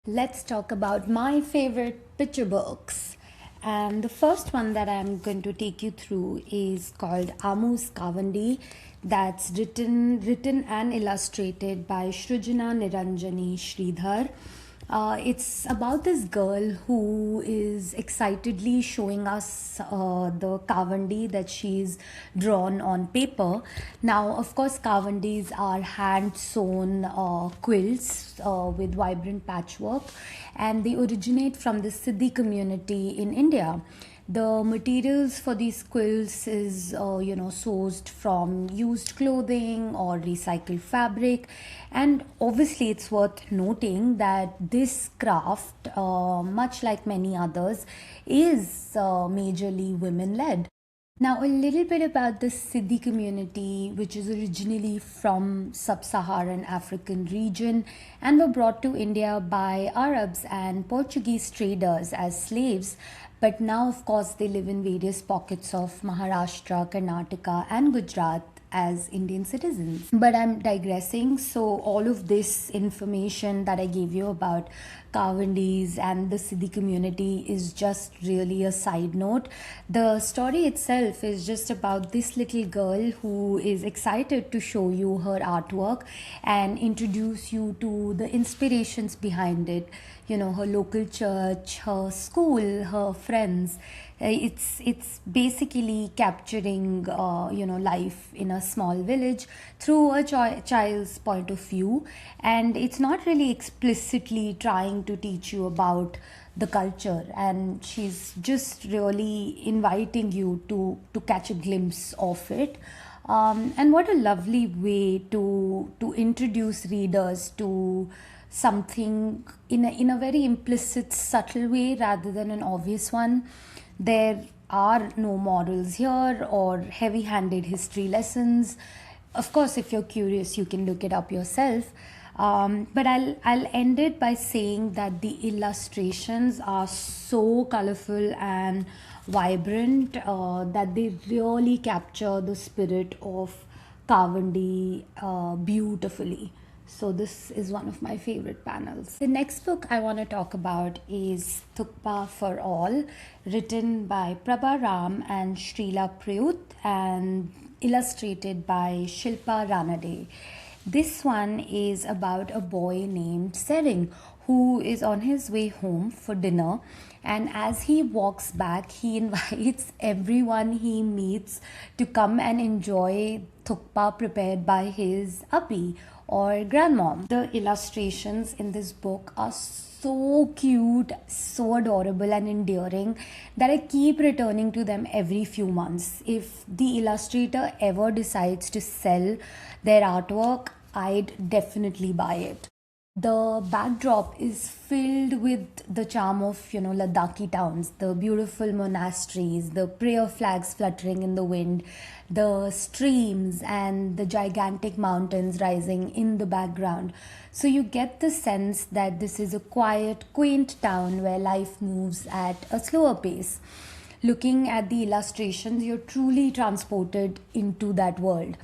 Let's talk about my favorite picture books. And the first one that I'm going to take you through is called Amu's Kavandi. That's written and illustrated by Shrujana Niranjani Sridhar. It's about this girl who is excitedly showing us the kavandi that she's drawn on paper. Now, of course, kavandis are hand sewn quilts with vibrant patchwork, and they originate from the Siddhi community in India. The materials for these quilts is sourced from used clothing or recycled fabric, and obviously it's worth noting that this craft, much like many others, is majorly women led. Now, a little bit about the Siddhi community, which is originally from sub-Saharan African region and were brought to India by Arabs and Portuguese traders as slaves. But now, of course, they live in various pockets of Maharashtra, Karnataka, and Gujarat as Indian citizens. But I'm digressing. So, all of this information that I gave you about Kavandis and the Siddhi community is just really a side note. The story itself is just about this little girl who is excited to show you her artwork and introduce you to the inspirations behind it. You know, her local church, her school, her friends. It's basically capturing life in a small village through a child's point of view, and it's not really explicitly trying to teach you about the culture, and she's just really inviting you to catch a glimpse of it. And what a lovely way to introduce readers to something in a very implicit, subtle way rather than an obvious one. There are no morals here or heavy handed history lessons. Of course, if you're curious, you can look it up yourself. But I'll end it by saying that the illustrations are so colorful and vibrant that they really capture the spirit of Kavandi beautifully. So this is one of my favorite panels. The next book I want to talk about is Thukpa for All, written by Prabha Ram and Srila Prayut and illustrated by Shilpa Ranade. This one is about a boy named Sering who is on his way home for dinner, and as he walks back he invites everyone he meets to come and enjoy thukpa prepared by his abhi or grandmom. The illustrations in this book are so cute, so adorable and endearing that I keep returning to them every few months. If the illustrator ever decides to sell their artwork, I'd definitely buy it. The backdrop is filled with the charm of Ladakhi towns, the beautiful monasteries, the prayer flags fluttering in the wind, the streams and the gigantic mountains rising in the background. So you get the sense that this is a quiet, quaint town where life moves at a slower pace. Looking at the illustrations, you're truly transported into that world.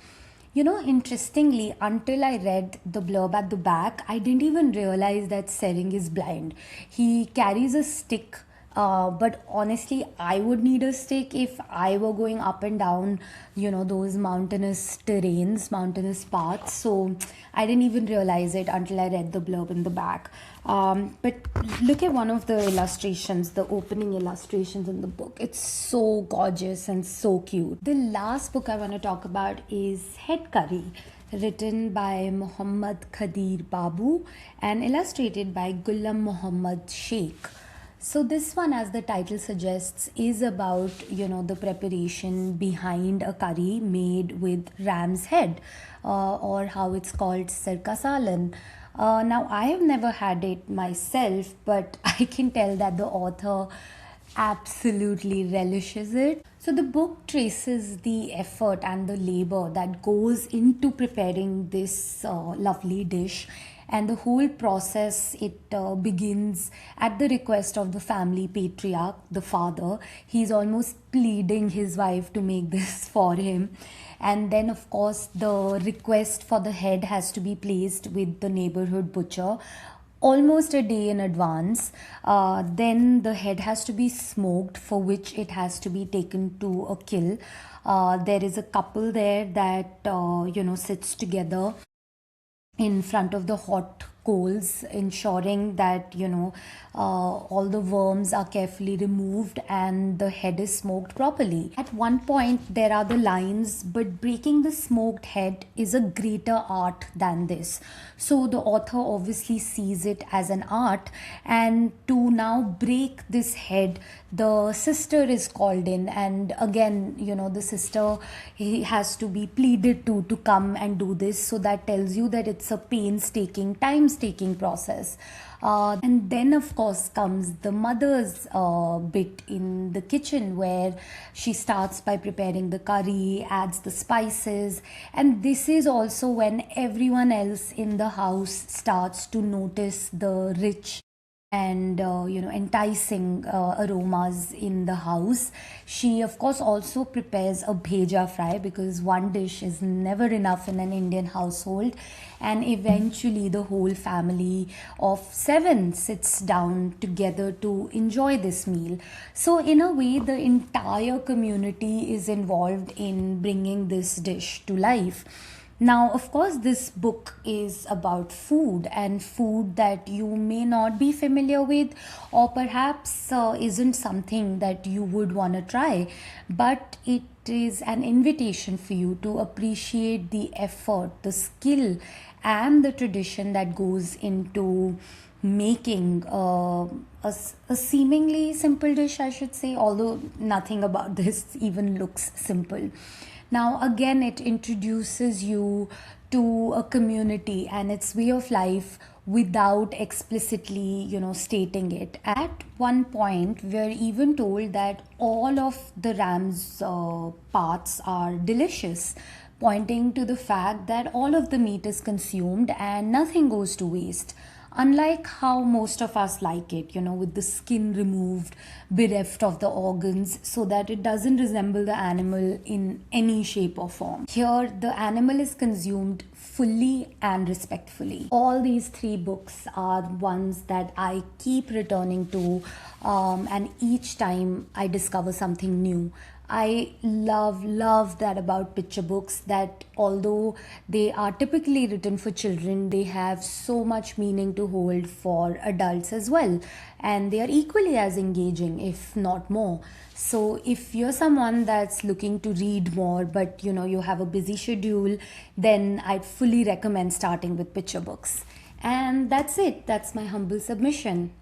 You know, interestingly, until I read the blurb at the back, I didn't even realize that Sering is blind. He carries a stick, but honestly, I would need a stick if I were going up and down, those mountainous terrains, mountainous paths. So I didn't even realize it until I read the blurb in the back. But look at one of the illustrations, the opening illustrations in the book. It's so gorgeous and so cute. The last book I want to talk about is Head Curry, written by Muhammad Khadir Babu and illustrated by Gullam Muhammad Sheikh. So this one, as the title suggests, is about the preparation behind a curry made with ram's head, or how it's called sarkasalan. Now I have never had it myself, but I can tell that the author absolutely relishes it. So the book traces the effort and the labor that goes into preparing this lovely dish, and the whole process it begins at the request of the family patriarch, the father. He's almost pleading his wife to make this for him, and then of course the request for the head has to be placed with the neighborhood butcher. almost a day in advance. Then the head has to be smoked, for which it has to be taken to a kill. There is a couple there that sits together in front of the hot coals, ensuring that all the worms are carefully removed and the head is smoked properly. At one point there are the lines, but breaking the smoked head is a greater art than this. So the author obviously sees it as an art, and to now break this head, the sister is called in, and again, the sister, he has to be pleaded to come and do this. So that tells you that it's a painstaking, time-taking process. And then of course comes the mother's bit in the kitchen, where she starts by preparing the curry, adds the spices, and this is also when everyone else in the house starts to notice the rich and enticing aromas in the house. She of course also prepares a bheja fry, because one dish is never enough in an Indian household, and eventually the whole family of 7 sits down together to enjoy this meal. So in a way, the entire community is involved in bringing this dish to life. Now, of course, this book is about food, and food that you may not be familiar with, or perhaps isn't something that you would want to try, but it is an invitation for you to appreciate the effort, the skill, and the tradition that goes into making a seemingly simple dish, I should say, although nothing about this even looks simple. Now, again, it introduces you to a community and its way of life without explicitly, stating it. At one point, we're even told that all of the ram's parts are delicious, pointing to the fact that all of the meat is consumed and nothing goes to waste. Unlike how most of us like it, with the skin removed, bereft of the organs, so that it doesn't resemble the animal in any shape or form. Here, the animal is consumed fully and respectfully. All these 3 books are ones that I keep returning to, and each time I discover something new. I love that about picture books, that although they are typically written for children, they have so much meaning to hold for adults as well, and they are equally as engaging, if not more. So if you're someone that's looking to read more, but you have a busy schedule, then I'd fully recommend starting with picture books. And that's it. That's my humble submission.